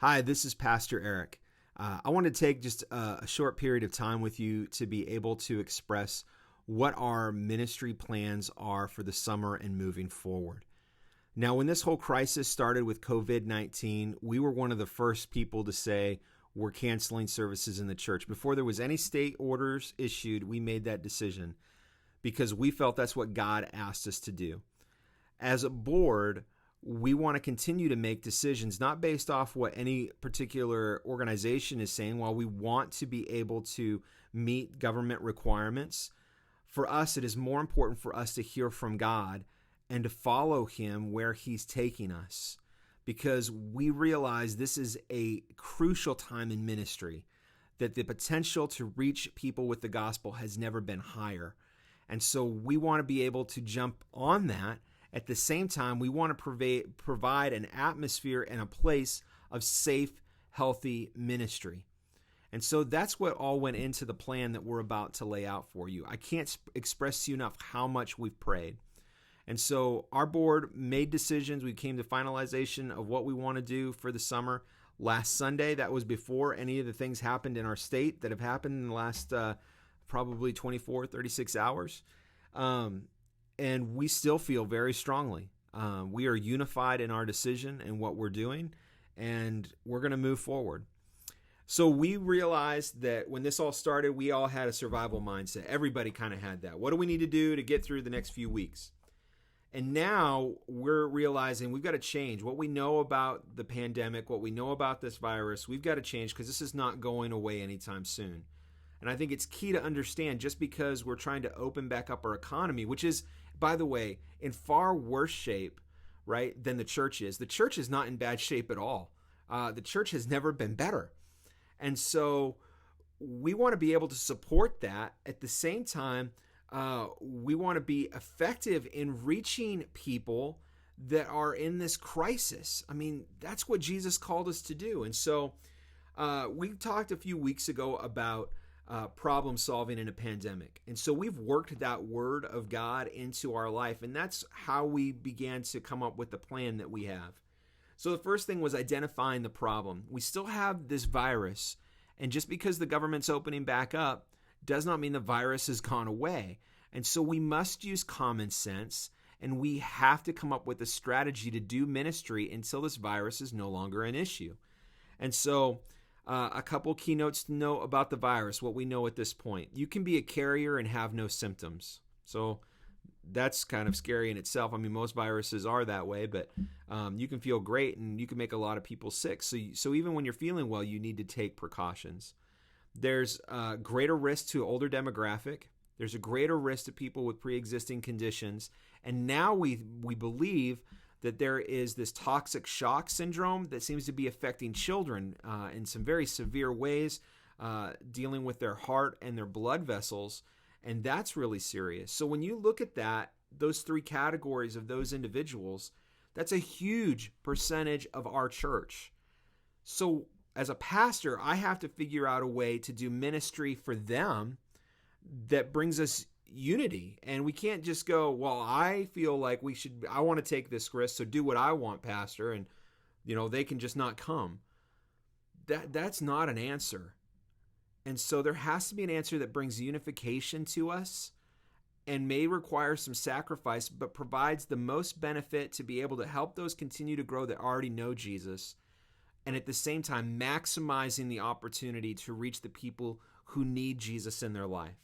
Hi, this is Pastor Eric. I want to take just a short period of time with you to be able to express what our ministry plans are for the summer and moving forward. Now, when this whole crisis started with COVID-19, we were one of the first people to say we're canceling services in the church. Before there was any state orders issued, we made that decision because we felt that's what God asked us to do. As a board, we want to continue to make decisions not based off what any particular organization is saying. While we want to be able to meet government requirements, for us, it is more important for us to hear from God and to follow Him where He's taking us, because we realize this is a crucial time in ministry, that the potential to reach people with the gospel has never been higher. And so we want to be able to jump on that. At the same time, we want to provide an atmosphere and a place of safe, healthy ministry. And so that's what all went into the plan that we're about to lay out for you. I can't express to you enough how much we've prayed. And so our board made decisions. We came to finalization of what we want to do for the summer last Sunday. That was before any of the things happened in our state that have happened in the last probably 24, 36 hours. And we still feel very strongly. We are unified in our decision and what we're doing, and we're going to move forward. So we realized that when this all started, we all had a survival mindset. Everybody kind of had that. What do we need to do to get through the next few weeks? And now we're realizing we've got to change what we know about the pandemic, what we know about this virus. We've got to change because this is not going away anytime soon. And I think it's key to understand, just because we're trying to open back up our economy, which is, by the way, in far worse shape, right, than the church is. The church is not in bad shape at all. The church has never been better. And so we want to be able to support that. At the same time, we want to be effective in reaching people that are in this crisis. I mean, that's what Jesus called us to do. And so we talked a few weeks ago about problem solving in a pandemic. And so we've worked that word of God into our life, and that's how we began to come up with the plan that we have. So the first thing was identifying the problem. We still have this virus, and just because the government's opening back up does not mean the virus has gone away. And so we must use common sense, and we have to come up with a strategy to do ministry until this virus is no longer an issue. And so a couple keynotes to know about the virus, what we know at this point. You can be a carrier and have no symptoms. So that's kind of scary in itself. I mean, most viruses are that way, but you can feel great and you can make a lot of people sick. So even when you're feeling well, you need to take precautions. There's a greater risk to older demographic. There's a greater risk to people with pre-existing conditions. And now we believe that there is this toxic shock syndrome that seems to be affecting children in some very severe ways, dealing with their heart and their blood vessels, and that's really serious. So when you look at that, those three categories of those individuals, that's a huge percentage of our church. So as a pastor, I have to figure out a way to do ministry for them that brings us unity. And we can't just go, well, I feel like I want to take this risk, so do what I want, Pastor, and they can just not come. That's not an answer. And so there has to be an answer that brings unification to us and may require some sacrifice, but provides the most benefit to be able to help those continue to grow that already know Jesus, and at the same time maximizing the opportunity to reach the people who need Jesus in their life.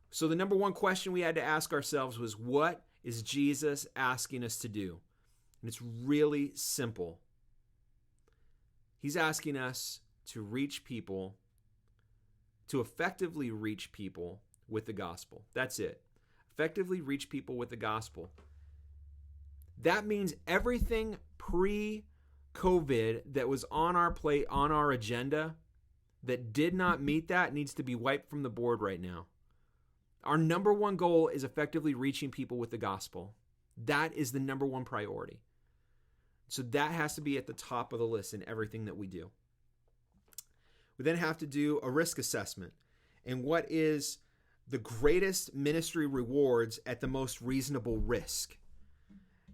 So the number one question we had to ask ourselves was, what is Jesus asking us to do? And it's really simple. He's asking us to reach people, to effectively reach people with the gospel. That's it. Effectively reach people with the gospel. That means everything pre-COVID that was on our plate, on our agenda, that did not meet that needs to be wiped from the board right now. Our number one goal is effectively reaching people with the gospel. That is the number one priority. So that has to be at the top of the list in everything that we do. We then have to do a risk assessment. And what is the greatest ministry rewards at the most reasonable risk?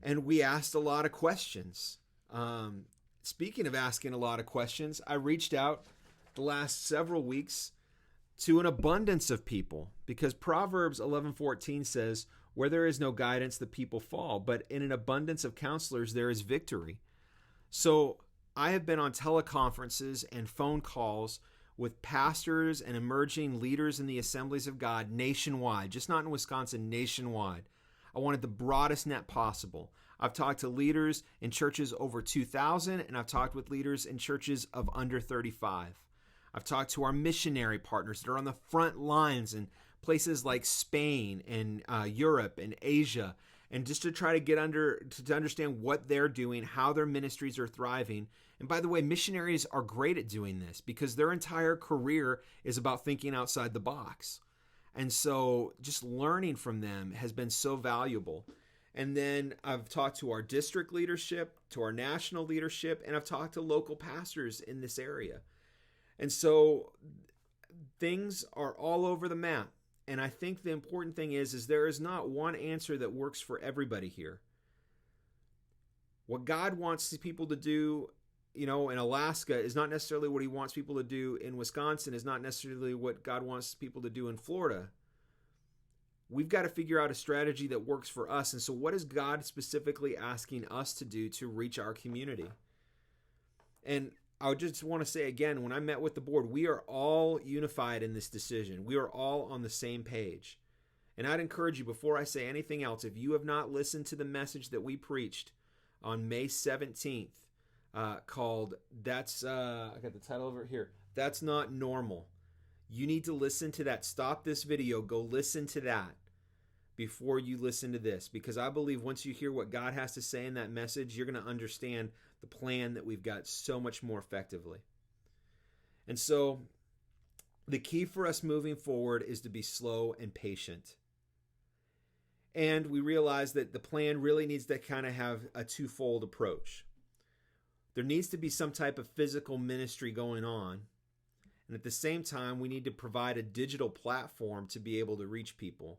And we asked a lot of questions. speaking of asking a lot of questions, I reached out the last several weeks to an abundance of people, because Proverbs 11:14 says, where there is no guidance, the people fall, but in an abundance of counselors, there is victory. So I have been on teleconferences and phone calls with pastors and emerging leaders in the Assemblies of God nationwide, just not in Wisconsin, nationwide. I wanted the broadest net possible. I've talked to leaders in churches over 2,000, and I've talked with leaders in churches of under 35. I've talked to our missionary partners that are on the front lines in places like Spain and Europe and Asia, and just to try to get to understand what they're doing, how their ministries are thriving. And by the way, missionaries are great at doing this because their entire career is about thinking outside the box. And so just learning from them has been so valuable. And then I've talked to our district leadership, to our national leadership, and I've talked to local pastors in this area. And so things are all over the map. And I think the important thing is there is not one answer that works for everybody here. What God wants people to do, in Alaska is not necessarily what he wants people to do in Wisconsin, is not necessarily what God wants people to do in Florida. We've got to figure out a strategy that works for us. And so what is God specifically asking us to do to reach our community? And I would just want to say again, when I met with the board, we are all unified in this decision. We are all on the same page. And I'd encourage you, before I say anything else, if you have not listened to the message that we preached on May 17th, called I got the title over here, That's Not Normal. You need to listen to that. Stop this video. Go listen to that before you listen to this, because I believe once you hear what God has to say in that message, you're going to understand the plan that we've got so much more effectively. And so the key for us moving forward is to be slow and patient. And we realize that the plan really needs to kind of have a twofold approach. There needs to be some type of physical ministry going on. And at the same time, we need to provide a digital platform to be able to reach people,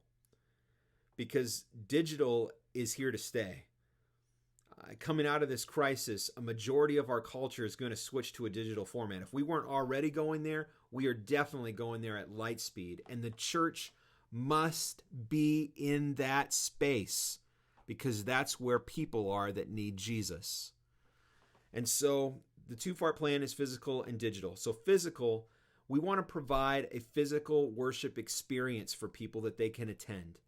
because digital is here to stay. Coming out of this crisis, a majority of our culture is going to switch to a digital format. If we weren't already going there, we are definitely going there at light speed. And the church must be in that space, because that's where people are that need Jesus. And so the two-part plan is physical and digital. So physical, we want to provide a physical worship experience for people that they can attend.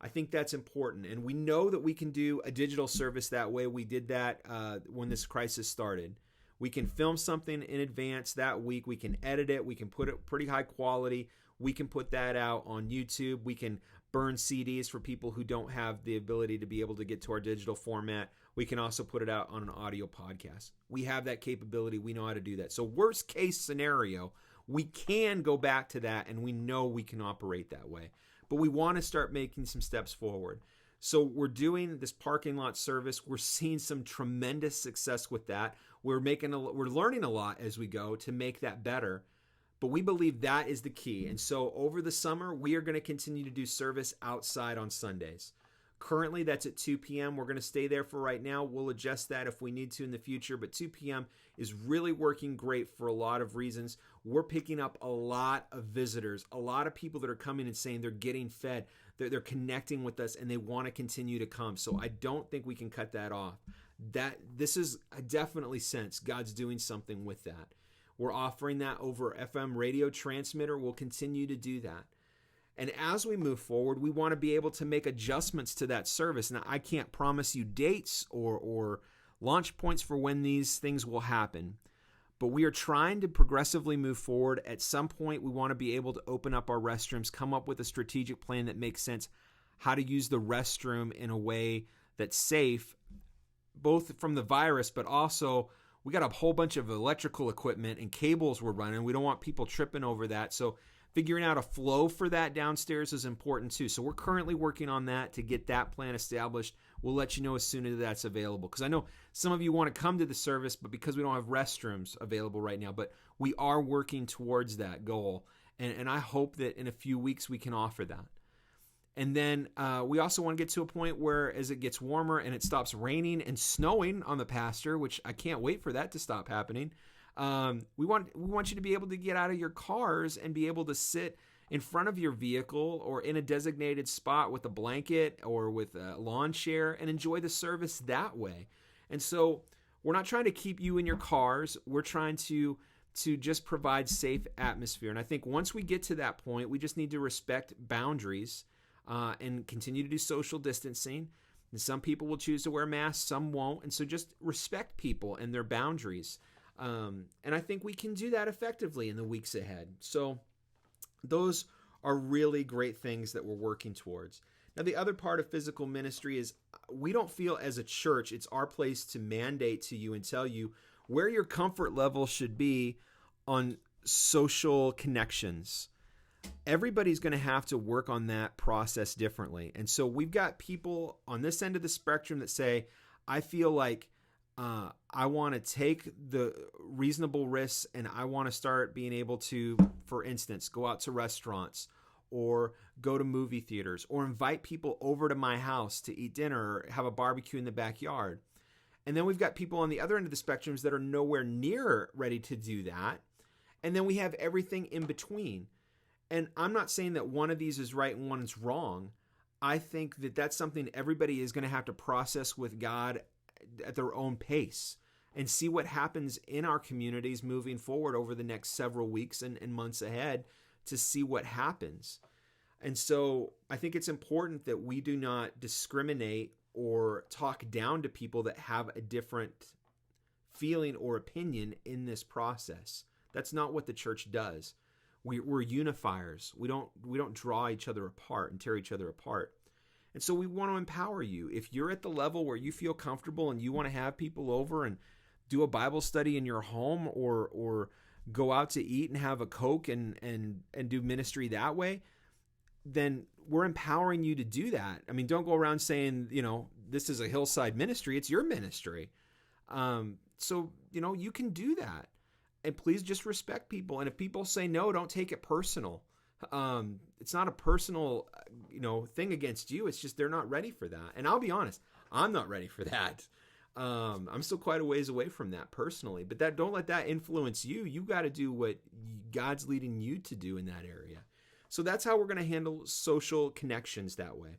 I think that's important. And we know that we can do a digital service that way. We did that when this crisis started. We can film something in advance that week. We can edit it. We can put it pretty high quality. We can put that out on YouTube. We can burn CDs for people who don't have the ability to be able to get to our digital format. We can also put it out on an audio podcast. We have that capability. We know how to do that. So worst case scenario, we can go back to that, and we know we can operate that way. But we want to start making some steps forward. So we're doing this parking lot service. We're seeing some tremendous success with that. We're learning a lot as we go to make that better. But we believe that is the key. And so over the summer, we are going to continue to do service outside on Sundays. Currently, that's at 2 p.m. We're going to stay there for right now. We'll adjust that if we need to in the future. But 2 p.m. is really working great for a lot of reasons. We're picking up a lot of visitors, a lot of people that are coming and saying they're getting fed, they're connecting with us, and they want to continue to come. So I don't think we can cut that off. I definitely sense God's doing something with that. We're offering that over FM radio transmitter. We'll continue to do that. And as we move forward, we want to be able to make adjustments to that service. Now, I can't promise you dates or launch points for when these things will happen, but we are trying to progressively move forward. At some point, we want to be able to open up our restrooms, come up with a strategic plan that makes sense, how to use the restroom in a way that's safe, both from the virus, but also we got a whole bunch of electrical equipment and cables we're running. We don't want people tripping over that. So figuring out a flow for that downstairs is important too. So we're currently working on that to get that plan established. We'll let you know as soon as that's available, because I know some of you want to come to the service, but because we don't have restrooms available right now, but we are working towards that goal. And I hope that in a few weeks we can offer that. And then we also want to get to a point where as it gets warmer and it stops raining and snowing on the pasture, which I can't wait for that to stop happening. We want you to be able to get out of your cars and be able to sit in front of your vehicle or in a designated spot with a blanket or with a lawn chair and enjoy the service that way. And so we're not trying to keep you in your cars. We're trying to just provide safe atmosphere. And I think once we get to that point, we just need to respect boundaries and continue to do social distancing. And some people will choose to wear masks, some won't. And so just respect people and their boundaries. And I think we can do that effectively in the weeks ahead. So those are really great things that we're working towards. Now, the other part of physical ministry is we don't feel as a church it's our place to mandate to you and tell you where your comfort level should be on social connections. Everybody's going to have to work on that process differently. And so we've got people on this end of the spectrum that say, I feel like I want to take the reasonable risks and I want to start being able to, for instance, go out to restaurants or go to movie theaters or invite people over to my house to eat dinner or have a barbecue in the backyard. And then we've got people on the other end of the spectrums that are nowhere near ready to do that. And then we have everything in between. And I'm not saying that one of these is right and one is wrong. I think that that's something everybody is going to have to process with God at their own pace and see what happens in our communities moving forward over the next several weeks and months ahead to see what happens. And so I think it's important that we do not discriminate or talk down to people that have a different feeling or opinion in this process. That's not what the church does. We're unifiers. We don't draw each other apart and tear each other apart. And so we want to empower you. If you're at the level where you feel comfortable and you want to have people over and do a Bible study in your home or go out to eat and have a Coke and do ministry that way, then we're empowering you to do that. I mean, don't go around saying, this is a Hillside ministry. It's your ministry. So, you can do that. And please just respect people. And if people say no, don't take it personal. It's not a personal, thing against you. It's just they're not ready for that. And I'll be honest, I'm not ready for that. I'm still quite a ways away from that personally. But don't let that influence you. You got to do what God's leading you to do in that area. So that's how we're going to handle social connections that way.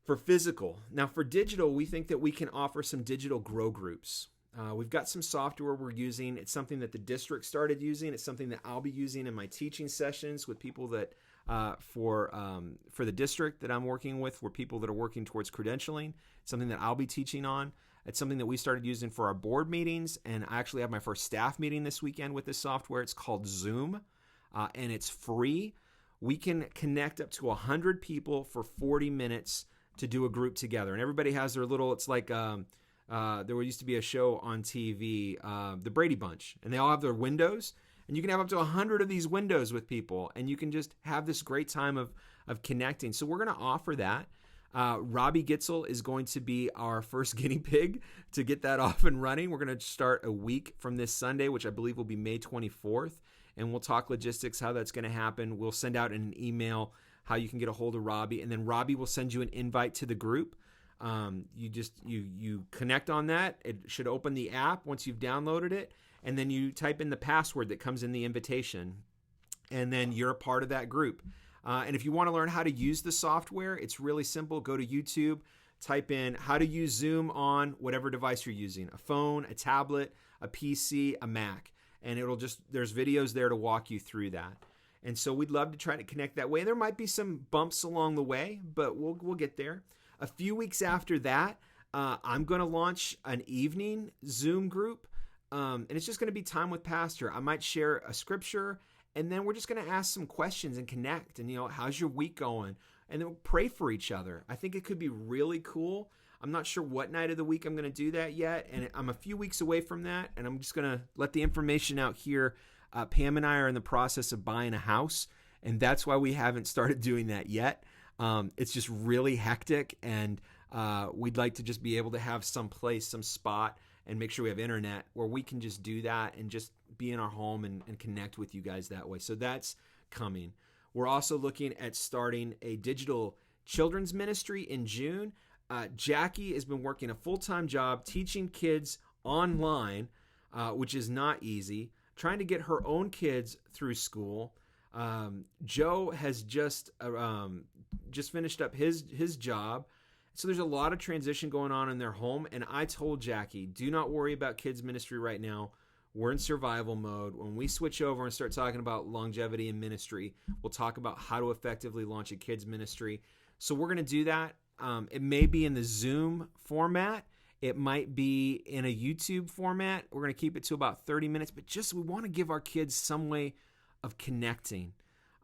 For physical. Now, for digital, we think that we can offer some digital grow groups. We've got some software we're using. It's something that the district started using. It's something that I'll be using in my teaching sessions with people that for the district that I'm working with, for people that are working towards credentialing. It's something that I'll be teaching on. It's something that we started using for our board meetings, and I actually have my first staff meeting this weekend with this software. It's called Zoom, and it's free. We can connect up to 100 people for 40 minutes to do a group together, and everybody has their little. It's like there used to be a show on TV, The Brady Bunch, and they all have their windows, and you can have up to 100 of these windows with people, and you can just have this great time of connecting. So we're going to offer that. Robbie Gitzel is going to be our first guinea pig to get that off and running. We're going to start a week from this Sunday, which I believe will be May 24th, and we'll talk logistics, how that's going to happen. We'll send out in an email how you can get a hold of Robbie, and then Robbie will send you an invite to the group. You connect on that. It should open the app once you've downloaded it, and then you type in the password that comes in the invitation, and then you're a part of that group. And if you want to learn how to use the software, it's really simple. Go to YouTube, type in how to use Zoom on whatever device you're using, a phone, a tablet, a PC, a Mac, and there's videos there to walk you through that. And so we'd love to try to connect that way. There might be some bumps along the way, but we'll get there. A few weeks after that, I'm going to launch an evening Zoom group, and it's just going to be time with Pastor. I might share a scripture, and then we're just going to ask some questions and connect. And, how's your week going? And then we'll pray for each other. I think it could be really cool. I'm not sure what night of the week I'm going to do that yet, and I'm a few weeks away from that, and I'm just going to let the information out here. Pam and I are in the process of buying a house, and that's why we haven't started doing that yet. It's just really hectic, and we'd like to just be able to have some place, some spot, and make sure we have internet where we can just do that and just be in our home and connect with you guys that way. So that's coming. We're also looking at starting a digital children's ministry in June. Jackie has been working a full-time job teaching kids online, which is not easy, trying to get her own kids through school. Joe has just finished up his job. So there's a lot of transition going on in their home. And I told Jackie, do not worry about kids ministry right now. We're in survival mode. When we switch over and start talking about longevity in ministry, we'll talk about how to effectively launch a kids ministry. So we're going to do that. It may be in the Zoom format. It might be in a YouTube format. We're going to keep it to about 30 minutes, but we want to give our kids some way of connecting.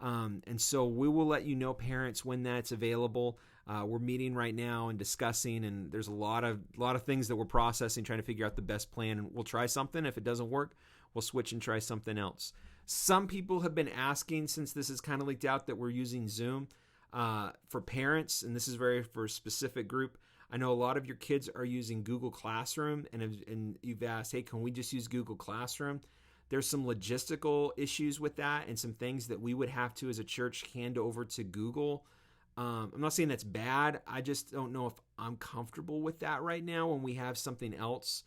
And so we will let you know, parents, when that's available. We're meeting right now and discussing, and there's a lot of things that we're processing, trying to figure out the best plan. And we'll try something. If it doesn't work, we'll switch and try something else. Some people have been asking, since this is kind of leaked out, that we're using Zoom for parents, and this is for a specific group. I know a lot of your kids are using Google Classroom, and you've asked, hey, can we just use Google Classroom? There's some logistical issues with that and some things that we would have to, as a church, hand over to Google. I'm not saying that's bad. I just don't know if I'm comfortable with that right now when we have something else.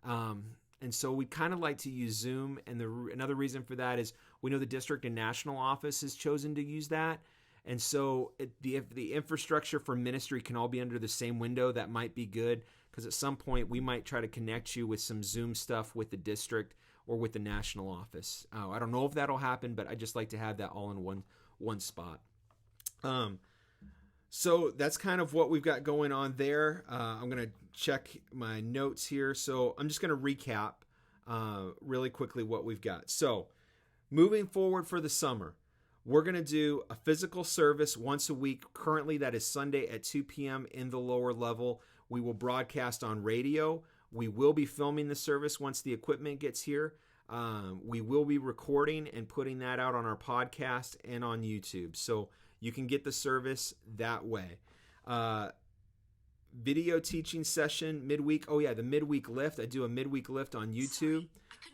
And so we kind of like to use Zoom. And another reason for that is we know the district and national office has chosen to use that. And so if the infrastructure for ministry can all be under the same window, that might be good, because at some point we might try to connect you with some Zoom stuff with the district or with the national office. I don't know if that'll happen, but I just like to have that all in one spot. So that's kind of what we've got going on there. I'm going to check my notes here. So I'm just going to recap really quickly what we've got. So moving forward for the summer, we're going to do a physical service once a week. Currently, that is Sunday at 2 p.m. in the lower level. We will broadcast on radio. We will be filming the service once the equipment gets here. We will be recording and putting that out on our podcast and on YouTube. So you can get the service that way. Video teaching session midweek. Oh yeah, the midweek lift. I do a midweek lift on YouTube.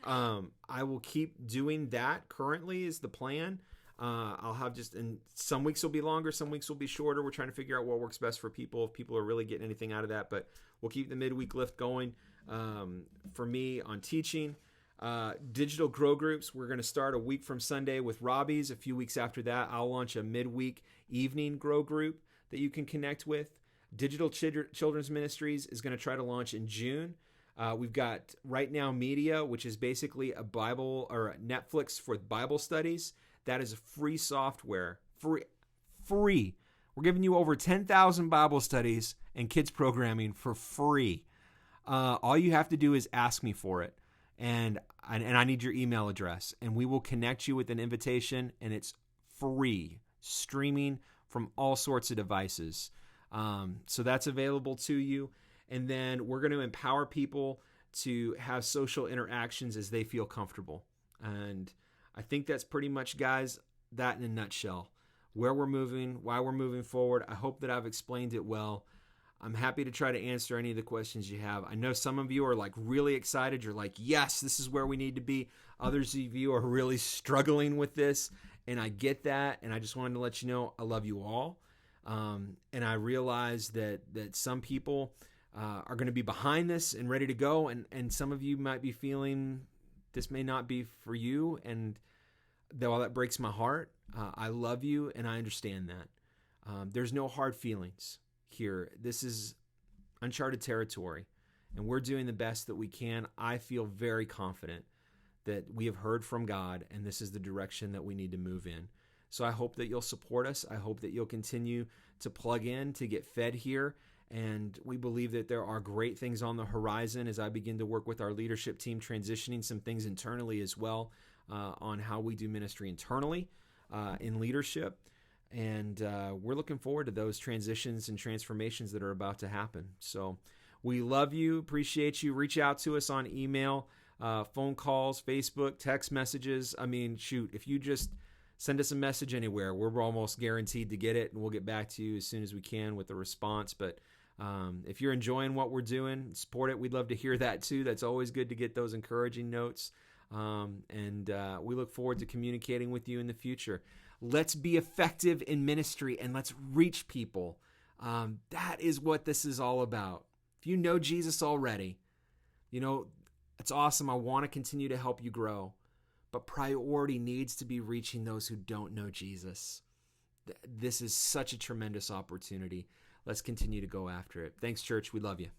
I will keep doing that. Currently is the plan. I'll have and some weeks will be longer, some weeks will be shorter. We're trying to figure out what works best for people, if people are really getting anything out of that. But we'll keep the midweek lift going. For me on teaching. Digital grow groups, we're going to start a week from Sunday with Robbie's. A few weeks after that, I'll launch a midweek evening grow group that you can connect with. Digital Children's Ministries is going to try to launch in June. We've got Right Now Media, which is basically a Bible or a Netflix for Bible studies. That is a free software. Free. We're giving you over 10,000 Bible studies and kids programming for free. All you have to do is ask me for it. And I need your email address, and we will connect you with an invitation, and it's free, streaming from all sorts of devices. So that's available to you. And then we're going to empower people to have social interactions as they feel comfortable. And I think that's pretty much, guys, that in a nutshell. Where we're moving, why we're moving forward. I hope that I've explained it well. I'm happy to try to answer any of the questions you have. I know some of you are like really excited. You're like, yes, this is where we need to be. Others of you are really struggling with this, and I get that. And I just wanted to let you know I love you all. And I realize that some people are going to be behind this and ready to go. And some of you might be feeling this may not be for you. And while that breaks my heart, I love you and I understand that. There's no hard feelings here. This is uncharted territory, and we're doing the best that we can. I feel very confident that we have heard from God, and this is the direction that we need to move in. So I hope that you'll support us. I hope that you'll continue to plug in, to get fed here. And we believe that there are great things on the horizon as I begin to work with our leadership team, transitioning some things internally as well on how we do ministry internally in leadership. And we're looking forward to those transitions and transformations that are about to happen. So we love you, appreciate you. Reach out to us on email, phone calls, Facebook, text messages. I mean, shoot, if you just send us a message anywhere, we're almost guaranteed to get it, and we'll get back to you as soon as we can with a response. But if you're enjoying what we're doing, support it. We'd love to hear that too. That's always good to get those encouraging notes. And we look forward to communicating with you in the future. Let's be effective in ministry and let's reach people. That is what this is all about. If you know Jesus already, it's awesome. I want to continue to help you grow. But priority needs to be reaching those who don't know Jesus. This is such a tremendous opportunity. Let's continue to go after it. Thanks, church. We love you.